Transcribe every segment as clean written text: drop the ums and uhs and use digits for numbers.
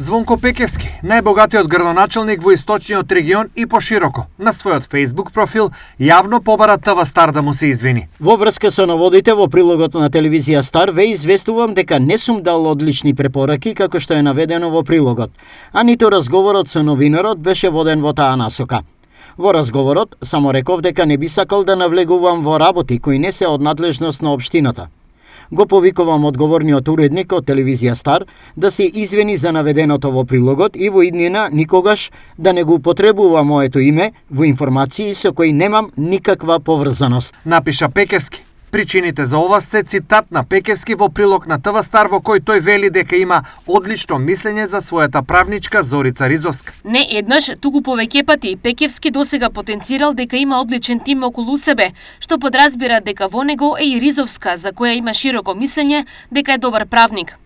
Звонко Пекевски, најбогатиот градоначалник во источниот регион и пошироко, на својот Facebook профил јавно побара ТВ Стар да му се извини. Во врска со наводите во прилогот на телевизија Стар ве известувам дека не сум дал одлични препораки како што е наведено во прилогот, а ниту разговорот со новинарот беше воден во таа насока. Во разговорот само реков дека не би сакал да навлегувам во работи кои не се од надлежност на општината. Го повикувам одговорниот уредник од телевизија Стар да се извини за наведеното во прилогот и во иднина никогаш да не го употребува моето име во информации со кои немам никаква поврзаност. Напиша Пекевски. Причините за ова се цитат на Пекевски во прилог на ТВ Стар во кој тој вели дека има одлично мислење за својата правничка Зорица Ризовска. Не еднаш, туку повеќе пати Пекевски досега потенцирал дека има одличен тим околу себе, што подразбира дека во него е и Ризовска, за која има широко мислење дека е добар правник.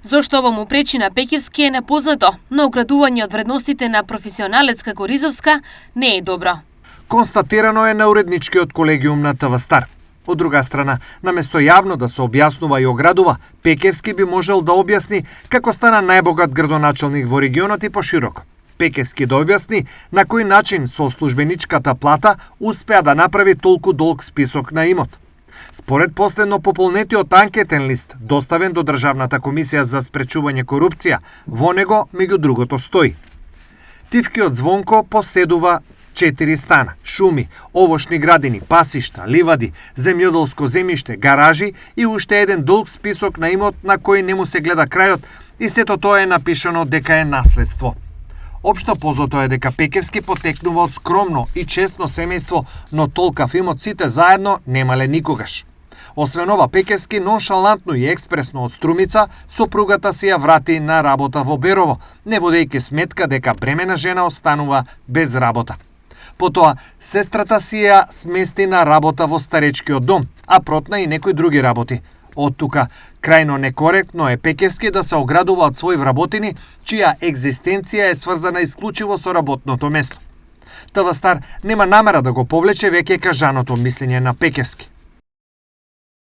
Зошто ова му пречи на Пекевски е непознато, но оградување од вредностите на професионалец како Ризовска не е добро. Констатирано е на уредничкиот колегиум на ТВ Стар. Од друга страна, наместо јавно да се објаснува и оградува, Пекевски би можел да објасни како стана најбогат градоначалник во регионот и пошироко. Пекевски да објасни на кој начин со службеничката плата успеа да направи толку долг список на имот. Според последно пополнетиот анкетен лист, доставен до Државната комисија за спречување корупција, во него, меѓу другото, стои: Тивкиот Звонко поседува 4 стана, шуми, овошни градини, пасишта, ливади, земјоделско земјиште, гаражи и уште еден долг список на имот на кој не му се гледа крајот и сето тоа е напишано дека е наследство. Општо познато е дека Пекевски потекнува од скромно и честно семејство, но толкав имот сите заедно немале никогаш. Освен ова, Пекевски ноншалантно и експресно од Струмица сопругата си ја врати на работа во Берово, не водејќи сметка дека бремена жена останува без работа. Потоа, сестрата си ја смести на работа во старечкиот дом, а протна и некои други работи. Од тука, крајно некоректно е Пекевски да се оградува од своји вработини, чија екзистенција е сврзана исклучиво со работното место. ТВ Стар нема намера да го повлече веќе кажаното мислење на Пекевски.